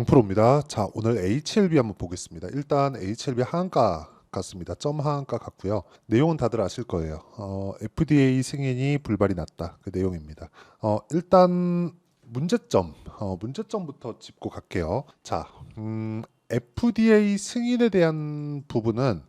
갱프로입니다. 자, 오늘 HLB 한번 보겠습니다. 일단 HLB 하한가 같습니다. 점 하한가 같고요. 내용은 다들 아실 거예요. FDA 승인이 불발이 났다. 그 내용입니다. 일단 문제점부터 짚고 갈게요. 자, FDA 승인에 대한 부분은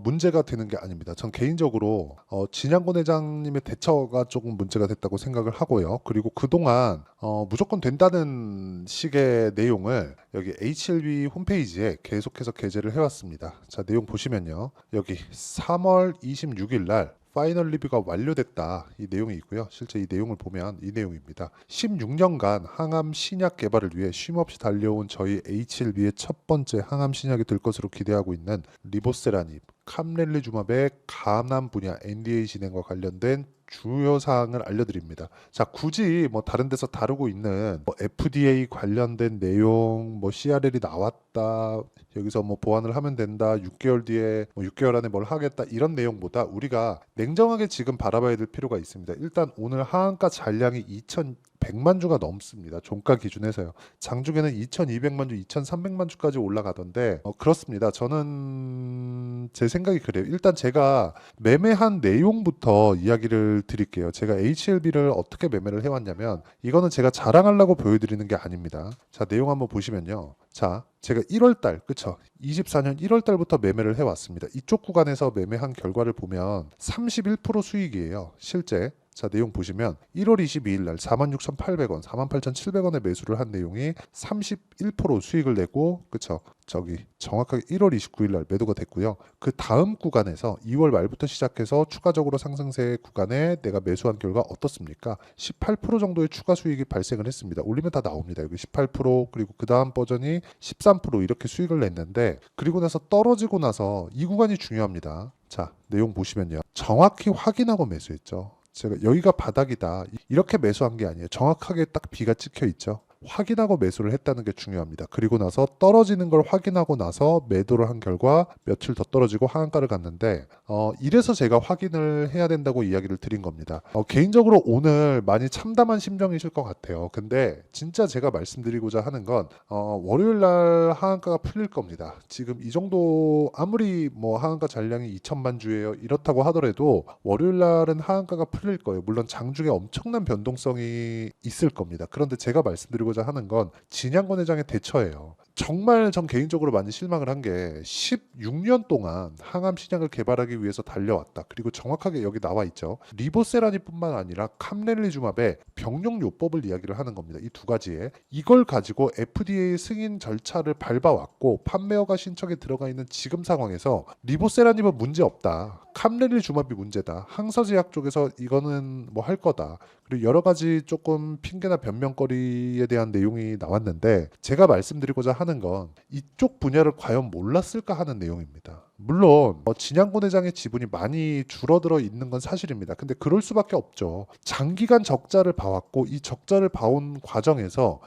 문제가 되는 게 아닙니다. 전 개인적으로 진양권 회장님의 대처가 조금 문제가 됐다고 생각을 하고요. 그리고 그동안 무조건 된다는 식의 내용을 여기 HLB 홈페이지에 계속해서 게재를 해왔습니다. 자, 내용 보시면요. 여기 3월 26일 날 파이널 리뷰가 완료됐다, 이 내용이 있고요. 실제 이 내용을 보면 이 내용입니다. 16년간 항암 신약 개발을 위해 쉼없이 달려온 저희 HLB의 첫 번째 항암 신약이 될 것으로 기대하고 있는 리보세라닙, 캄렐리주맙의 감암 분야 NDA 진행과 관련된 주요 사항을 알려드립니다. 자, 굳이 뭐 다른 데서 다루고 있는 FDA 관련된 내용, CRL이 나왔다, 여기서 보완을 하면 된다, 6개월 뒤에 6개월 안에 뭘 하겠다, 이런 내용보다 우리가 냉정하게 지금 바라봐야 될 필요가 있습니다. 일단 오늘 하한가 잔량이 2,100만 주가 넘습니다. 종가 기준에서요. 장중에는 2,200만 주, 2,300만 주까지 올라가던데 그렇습니다. 저는 제 생각이 그래요. 일단 제가 매매한 내용부터 이야기를 드릴게요. 제가 HLB를 어떻게 매매를 해왔냐면, 이거는 제가 자랑하려고 보여드리는 게 아닙니다. 자, 내용 한번 보시면요. 자, 제가 1월달, 그쵸? 24년 1월달부터 매매를 해왔습니다. 이쪽 구간에서 매매한 결과를 보면 31% 수익이에요, 실제. 자, 내용 보시면 1월 22일 날 46,800원, 48,700원에 매수를 한 내용이 31% 수익을 내고, 그쵸? 저기 정확하게 1월 29일 날 매도가 됐고요. 그 다음 구간에서 2월 말부터 시작해서 추가적으로 상승세 구간에 내가 매수한 결과 어떻습니까? 18% 정도의 추가 수익이 발생을 했습니다. 올리면 다 나옵니다. 여기 18%, 그리고 그 다음 버전이 13% 이렇게 수익을 냈는데, 그리고 나서 떨어지고 나서 이 구간이 중요합니다. 자, 내용 보시면요. 정확히 확인하고 매수했죠. 제가 여기가 바닥이다 이렇게 매수한 게 아니에요. 정확하게 딱 B가 찍혀 있죠. 확인하고 매수를 했다는 게 중요합니다. 그리고 나서 떨어지는 걸 확인하고 나서 매도를 한 결과 며칠 더 떨어지고 하한가를 갔는데, 이래서 제가 확인을 해야 된다고 이야기를 드린 겁니다. 개인적으로 오늘 많이 참담한 심정이실 것 같아요. 근데 진짜 제가 말씀드리고자 하는 건 월요일 날 하한가가 풀릴 겁니다. 지금 이 정도, 아무리 하한가 잔량이 2천만 주예요, 이렇다고 하더라도 월요일 날은 하한가가 풀릴 거예요. 물론 장중에 엄청난 변동성이 있을 겁니다. 그런데 제가 말씀드리고자 하는 건 진양권 회장의 대처예요. 정말 전 개인적으로 많이 실망을 한 게, 16년 동안 항암 신약을 개발하기 위해서 달려왔다. 그리고 정확하게 여기 나와 있죠. 리보세라닙뿐만 아니라 캄렐리주맙의 병용요법을 이야기를 하는 겁니다. 이 두 가지에 이걸 가지고 FDA 승인 절차를 밟아왔고 판매허가 신청에 들어가 있는 지금 상황에서 리보세라닙은 문제 없다, 캄렐리주맙이 문제다, 항서제약 쪽에서 이거는 할 거다, 그리고 여러 가지 조금 핑계나 변명거리에 대한 내용이 나왔는데, 제가 말씀드리고자 하는 건 이쪽 분야를 과연 몰랐을까 하는 내용입니다. 물론 진양권 회장의 지분이 많이 줄어들어 있는 건 사실입니다. 근데 그럴 수밖에 없죠. 장기간 적자를 봐왔고, 이 적자를 봐온 과정에서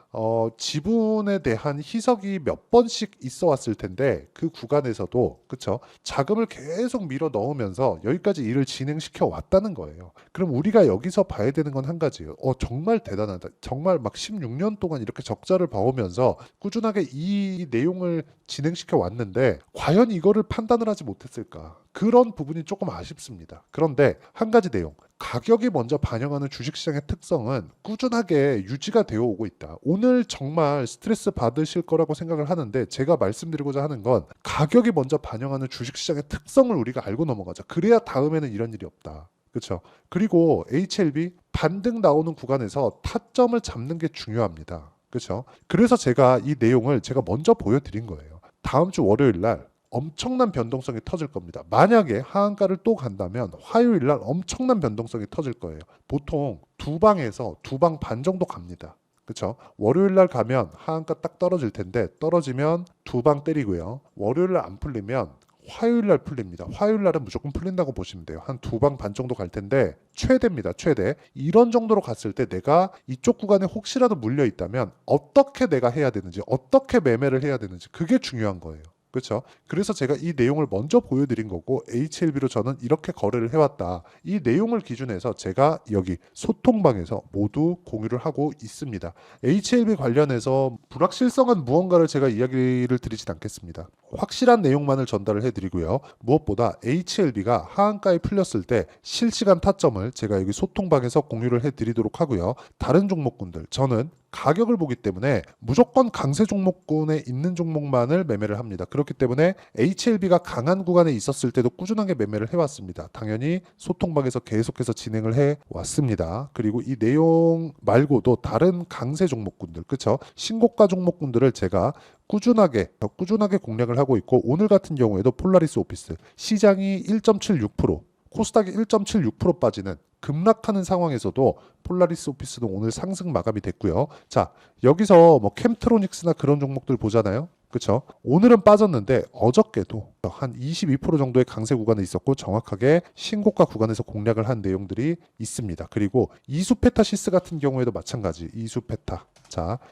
지분에 대한 희석이 몇 번씩 있어 왔을 텐데, 그 구간에서도, 그쵸, 자금을 계속 밀어 넣으면서 여기까지 일을 진행시켜 왔다는 거예요. 그럼 우리가 여기서 봐야 되는 건 한 가지예요. 정말 대단하다. 정말 막 16년 동안 이렇게 적자를 봐오면서 꾸준하게 이 내용을 진행시켜 왔는데 과연 이거를 판단을 하지 못했을까? 그런 부분이 조금 아쉽습니다. 그런데 한 가지 내용, 가격이 먼저 반영하는 주식시장의 특성은 꾸준하게 유지가 되어 오고 있다. 오늘 정말 스트레스 받으실 거라고 생각을 하는데, 제가 말씀드리고자 하는 건 가격이 먼저 반영하는 주식시장의 특성을 우리가 알고 넘어가자. 그래야 다음에는 이런 일이 없다. 그렇죠? 그리고 HLB 반등 나오는 구간에서 타점을 잡는 게 중요합니다. 그렇죠? 그래서 제가 이 내용을 제가 먼저 보여드린 거예요. 다음 주 월요일 날 엄청난 변동성이 터질 겁니다. 만약에 하한가를 또 간다면 화요일 날 엄청난 변동성이 터질 거예요. 보통 두 방에서 두 방 반 정도 갑니다. 그렇죠? 월요일 날 가면 하한가 딱 떨어질 텐데, 떨어지면 두 방 때리고요. 월요일 날 안 풀리면 화요일 날 풀립니다. 화요일 날은 무조건 풀린다고 보시면 돼요. 한 두 방 반 정도 갈 텐데, 최대입니다. 최대. 이런 정도로 갔을 때 내가 이쪽 구간에 혹시라도 물려 있다면 어떻게 내가 해야 되는지, 어떻게 매매를 해야 되는지, 그게 중요한 거예요. 그렇죠? 그래서 제가 이 내용을 먼저 보여드린 거고 HLB로 저는 이렇게 거래를 해왔다. 이 내용을 기준해서 제가 여기 소통방에서 모두 공유를 하고 있습니다. HLB 관련해서 불확실성한 무언가를 제가 이야기를 드리진 않겠습니다. 확실한 내용만을 전달을 해드리고요. 무엇보다 HLB가 하한가에 풀렸을 때 실시간 타점을 제가 여기 소통방에서 공유를 해드리도록 하고요. 다른 종목군들 저는 가격을 보기 때문에 무조건 강세 종목군에 있는 종목만을 매매를 합니다. 그렇기 때문에 HLB가 강한 구간에 있었을 때도 꾸준하게 매매를 해왔습니다. 당연히 소통방에서 계속해서 진행을 해왔습니다. 그리고 이 내용 말고도 다른 강세 종목군들, 그렇죠? 신고가 종목군들을 제가 꾸준하게 공략을 하고 있고, 오늘 같은 경우에도 폴라리스 오피스 시장이 1.76%, 코스닥이 1.76% 빠지는 급락하는 상황에서도 폴라리스 오피스도 오늘 상승 마감이 됐고요. 자, 여기서 뭐 캠트로닉스나 그런 종목들 보잖아요. 그렇죠? 오늘은 빠졌는데 어저께도 한 22% 정도의 강세 구간에 있었고 정확하게 신고가 구간에서 공략을 한 내용들이 있습니다. 그리고 이수페타시스 같은 경우에도 마찬가지.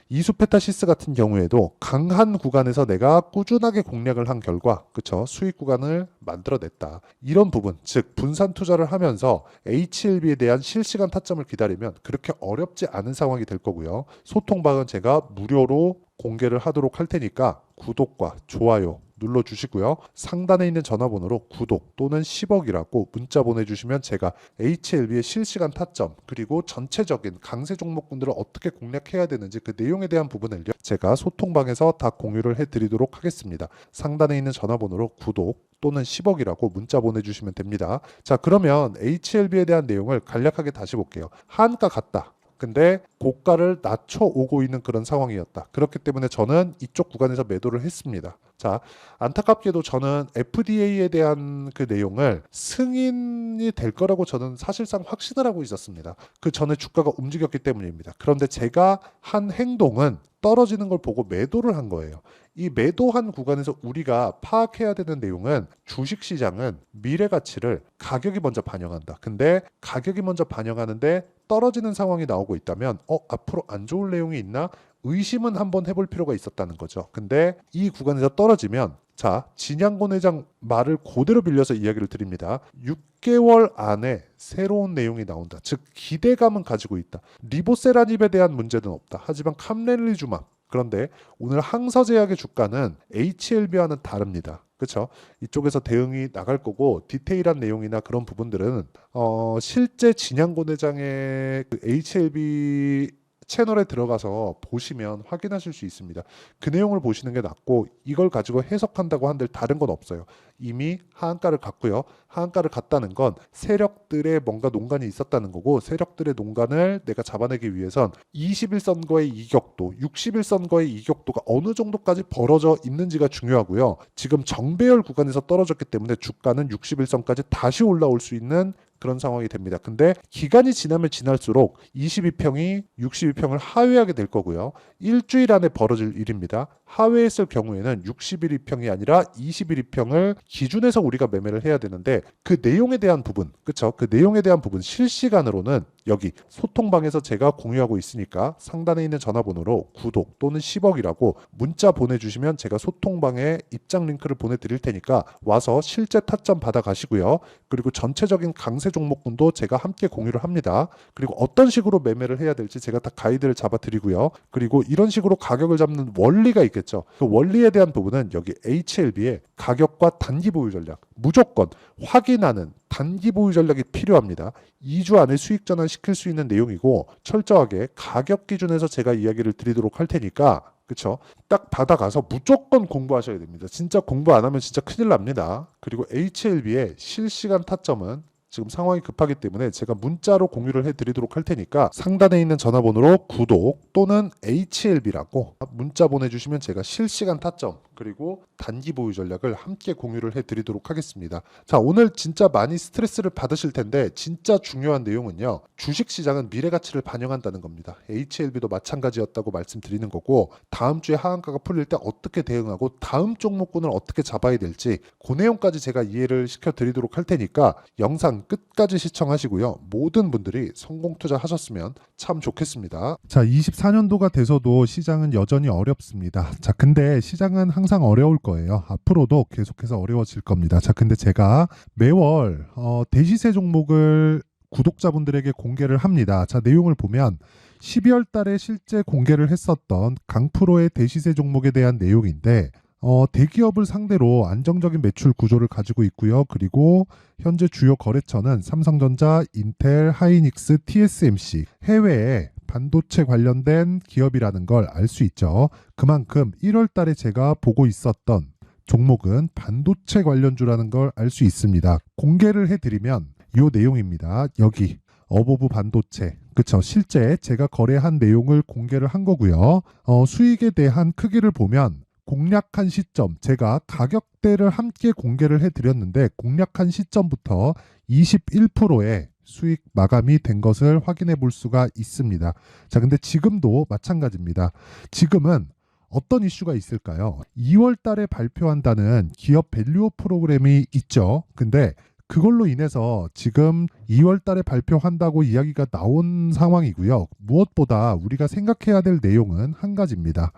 이수페타시스 같은 경우에도 강한 구간에서 내가 꾸준하게 공략을 한 결과, 그쵸? 수익 구간을 만들어냈다. 이런 부분, 즉 분산 투자를 하면서 HLB에 대한 실시간 타점을 기다리면 그렇게 어렵지 않은 상황이 될 거고요. 소통방은 제가 무료로 공개를 하도록 할 테니까 구독과 좋아요 눌러주시고요. 상단에 있는 전화번호로 구독 또는 10억이라고 문자 보내주시면 제가 HLB의 실시간 타점 그리고 전체적인 강세 종목군들을 어떻게 공략해야 되는지 그 내용에 대한 부분을 제가 소통방에서 다 공유를 해드리도록 하겠습니다. 상단에 있는 전화번호로 구독 또는 10억이라고 문자 보내주시면 됩니다. 자, 그러면 HLB에 대한 내용을 간략하게 다시 볼게요. 한가 같다. 근데 고가를 낮춰오고 있는 그런 상황이었다. 그렇기 때문에 저는 이쪽 구간에서 매도를 했습니다. 자, 안타깝게도 저는 FDA에 대한 그 내용을 승인이 될 거라고 저는 사실상 확신을 하고 있었습니다. 그 전에 주가가 움직였기 때문입니다. 그런데 제가 한 행동은 떨어지는 걸 보고 매도를 한 거예요. 이 매도한 구간에서 우리가 파악해야 되는 내용은 주식시장은 미래 가치를 가격이 먼저 반영한다. 근데 가격이 먼저 반영하는데 떨어지는 상황이 나오고 있다면 앞으로 안 좋을 내용이 있나? 의심은 한번 해볼 필요가 있었다는 거죠. 근데 이 구간에서 떨어지면 자, 진양곤 회장 말을 그대로 빌려서 이야기를 드립니다. 6개월 안에 새로운 내용이 나온다. 즉 기대감은 가지고 있다. 리보세라닙에 대한 문제는 없다. 하지만 캄렐리주맘 그런데 오늘 항서제약의 주가는 HLB와는 다릅니다. 그렇죠? 이쪽에서 대응이 나갈 거고 디테일한 내용이나 그런 부분들은 실제 진양곤 회장의 그 HLB 채널에 들어가서 보시면 확인하실 수 있습니다. 그 내용을 보시는 게 낫고 이걸 가지고 해석한다고 한들 다른 건 없어요. 이미 하한가를 갔고요. 하한가를 갔다는 건 세력들의 뭔가 농간이 있었다는 거고 세력들의 농간을 내가 잡아내기 위해선 21선거의 이격도, 60일선거의 이격도가 어느 정도까지 벌어져 있는지가 중요하고요. 지금 정배열 구간에서 떨어졌기 때문에 주가는 60일선까지 다시 올라올 수 있는 그런 상황이 됩니다. 근데 기간이 지나면 지날수록 22평이 62평을 하회하게 될 거고요. 일주일 안에 벌어질 일입니다. 하회했을 경우에는 61평이 아니라 21평을 기준해서 우리가 매매를 해야 되는데 그 내용에 대한 부분, 그렇죠? 그 내용에 대한 부분 실시간으로는 여기 소통방에서 제가 공유하고 있으니까 상단에 있는 전화번호로 구독 또는 10억이라고 문자 보내주시면 제가 소통방에 입장 링크를 보내드릴 테니까 와서 실제 타점 받아가시고요. 그리고 전체적인 강세 종목군도 제가 함께 공유를 합니다. 그리고 어떤 식으로 매매를 해야 될지 제가 다 가이드를 잡아드리고요. 그리고 이런 식으로 가격을 잡는 원리가 있겠죠. 그 원리에 대한 부분은 여기 HLB의 가격과 단기 보유 전략 무조건 확인하는 단기 보유 전략이 필요합니다. 2주 안에 수익 전환시킬 수 있는 내용이고 철저하게 가격 기준에서 제가 이야기를 드리도록 할 테니까 그쵸? 딱 받아가서 무조건 공부하셔야 됩니다. 진짜 공부 안 하면 진짜 큰일 납니다. 그리고 HLB의 실시간 타점은 지금 상황이 급하기 때문에 제가 문자로 공유를 해드리도록 할 테니까 상단에 있는 전화번호로 구독 또는 HLB라고 문자 보내주시면 제가 실시간 타점 그리고 단기 보유 전략을 함께 공유를 해드리도록 하겠습니다. 자, 오늘 진짜 많이 스트레스를 받으실 텐데 진짜 중요한 내용은요. 주식시장은 미래 가치를 반영한다는 겁니다. HLB도 마찬가지였다고 말씀드리는 거고 다음 주에 하한가가 풀릴 때 어떻게 대응하고 다음 종목군을 어떻게 잡아야 될지 그 내용까지 제가 이해를 시켜드리도록 할 테니까 영상 영상 끝까지 시청하시고요. 모든 분들이 성공 투자하셨으면 참 좋겠습니다. 자, 24년도가 돼서도 시장은 여전히 어렵습니다. 자, 근데 시장은 항상 어려울 거예요. 앞으로도 계속해서 어려워질 겁니다. 자, 근데 제가 매월 대시세 종목을 구독자분들에게 공개를 합니다. 자, 내용을 보면 12월 달에 실제 공개를 했었던 강프로의 대시세 종목에 대한 내용인데 대기업을 상대로 안정적인 매출 구조를 가지고 있고요. 그리고 현재 주요 거래처는 삼성전자, 인텔, 하이닉스, TSMC, 해외에 반도체 관련된 기업이라는 걸 알 수 있죠. 그만큼 1월 달에 제가 보고 있었던 종목은 반도체 관련주라는 걸 알 수 있습니다. 공개를 해드리면 이 내용입니다. 여기 어보브 반도체, 그쵸? 실제 제가 거래한 내용을 공개를 한 거고요. 수익에 대한 크기를 보면 공략한 시점, 제가 가격대를 함께 공개를 해드렸는데 공략한 시점부터 21%의 수익 마감이 된 것을 확인해 볼 수가 있습니다. 자, 근데 지금도 마찬가지입니다. 지금은 어떤 이슈가 있을까요? 2월 달에 발표한다는 기업 밸류업 프로그램이 있죠. 근데 그걸로 인해서 지금 2월 달에 발표한다고 이야기가 나온 상황이고요. 무엇보다 우리가 생각해야 될 내용은 한 가지입니다.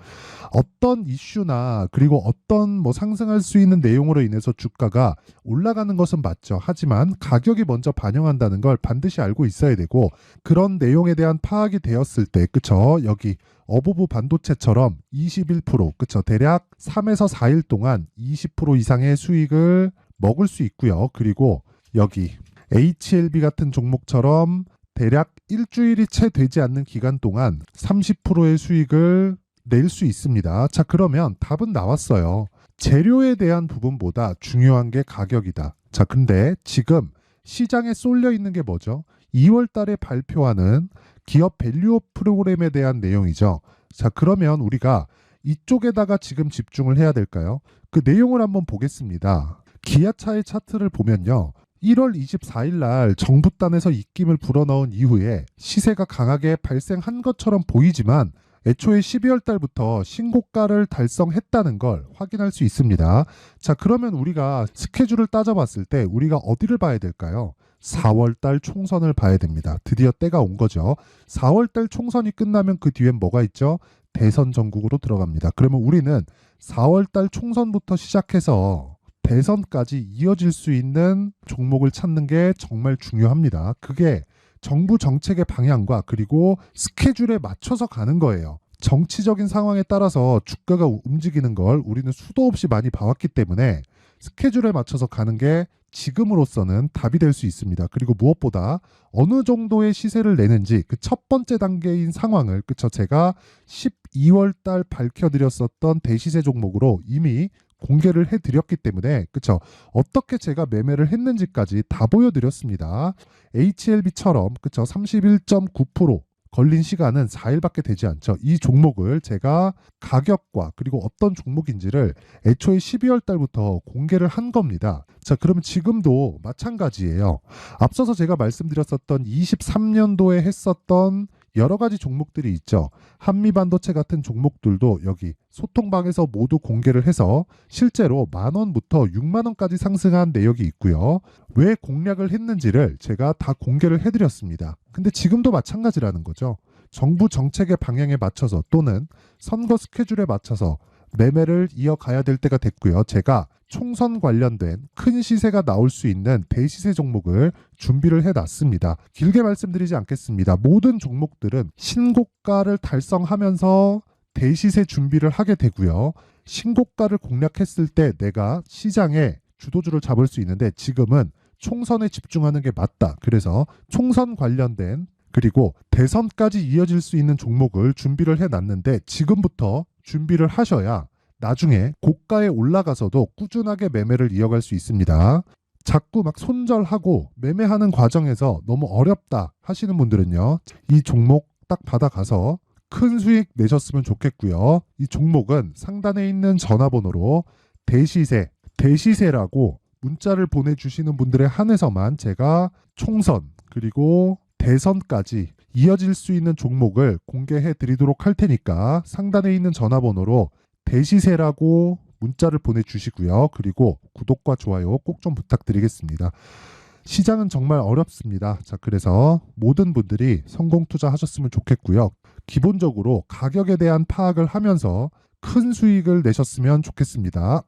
어떤 이슈나 그리고 어떤 상승할 수 있는 내용으로 인해서 주가가 올라가는 것은 맞죠. 하지만 가격이 먼저 반영한다는 걸 반드시 알고 있어야 되고, 그런 내용에 대한 파악이 되었을 때, 그쵸? 여기 어보브 반도체처럼 21%, 그쵸? 대략 3에서 4일 동안 20% 이상의 수익을 먹을 수 있고요. 그리고 여기 HLB 같은 종목처럼 대략 일주일이 채 되지 않는 기간 동안 30%의 수익을 낼 수 있습니다. 자, 그러면 답은 나왔어요. 재료에 대한 부분보다 중요한 게 가격이다. 자, 근데 지금 시장에 쏠려 있는 게 뭐죠? 2월 달에 발표하는 기업 밸류업 프로그램에 대한 내용이죠. 자, 그러면 우리가 이쪽에다가 지금 집중을 해야 될까요? 그 내용을 한번 보겠습니다. 기아차의 차트를 보면요. 1월 24일 날 정부단에서 입김을 불어넣은 이후에 시세가 강하게 발생한 것처럼 보이지만 애초에 12월 달부터 신고가를 달성했다는 걸 확인할 수 있습니다. 자, 그러면 우리가 스케줄을 따져봤을 때 우리가 어디를 봐야 될까요? 4월 달 총선을 봐야 됩니다. 드디어 때가 온 거죠. 4월 달 총선이 끝나면 그 뒤엔 뭐가 있죠? 대선 전국으로 들어갑니다. 그러면 우리는 4월 달 총선부터 시작해서 대선까지 이어질 수 있는 종목을 찾는 게 정말 중요합니다. 그게 정부 정책의 방향과 그리고 스케줄에 맞춰서 가는 거예요. 정치적인 상황에 따라서 주가가 움직이는 걸 우리는 수도 없이 많이 봐왔기 때문에 스케줄에 맞춰서 가는 게 지금으로서는 답이 될 수 있습니다. 그리고 무엇보다 어느 정도의 시세를 내는지 그 첫 번째 단계인 상황을, 그쵸? 제가 12월 달 밝혀드렸었던 대시세 종목으로 이미 공개를 해드렸기 때문에, 그쵸? 어떻게 제가 매매를 했는지까지 다 보여드렸습니다. HLB처럼, 그쵸? 31.9% 걸린 시간은 4일밖에 되지 않죠. 이 종목을 제가 가격과 그리고 어떤 종목인지를 애초에 12월 달부터 공개를 한 겁니다. 자, 그러면 지금도 마찬가지예요. 앞서서 제가 말씀드렸었던 23년도에 했었던 여러 가지 종목들이 있죠. 한미반도체 같은 종목들도 여기 소통방에서 모두 공개를 해서 실제로 10,000원부터 60,000원까지 상승한 내역이 있고요. 왜 공략을 했는지를 제가 다 공개를 해드렸습니다. 근데 지금도 마찬가지라는 거죠. 정부 정책의 방향에 맞춰서 또는 선거 스케줄에 맞춰서 매매를 이어가야 될 때가 됐고요. 제가 총선 관련된 큰 시세가 나올 수 있는 대시세 종목을 준비를 해놨습니다. 길게 말씀드리지 않겠습니다. 모든 종목들은 신고가를 달성하면서 대시세 준비를 하게 되고요. 신고가를 공략했을 때 내가 시장에 주도주를 잡을 수 있는데 지금은 총선에 집중하는 게 맞다. 그래서 총선 관련된 그리고 대선까지 이어질 수 있는 종목을 준비를 해놨는데 지금부터 준비를 하셔야 나중에 고가에 올라가서도 꾸준하게 매매를 이어갈 수 있습니다. 자꾸 막 손절하고 매매하는 과정에서 너무 어렵다 하시는 분들은요. 이 종목 딱 받아가서 큰 수익 내셨으면 좋겠고요. 이 종목은 상단에 있는 전화번호로 대시세라고 문자를 보내주시는 분들에 한해서만 제가 총선 그리고 대선까지 이어질 수 있는 종목을 공개해 드리도록 할 테니까 상단에 있는 전화번호로 대시세라고 문자를 보내주시고요. 그리고 구독과 좋아요 꼭 좀 부탁드리겠습니다. 시장은 정말 어렵습니다. 자, 그래서 모든 분들이 성공 투자하셨으면 좋겠고요. 기본적으로 가격에 대한 파악을 하면서 큰 수익을 내셨으면 좋겠습니다.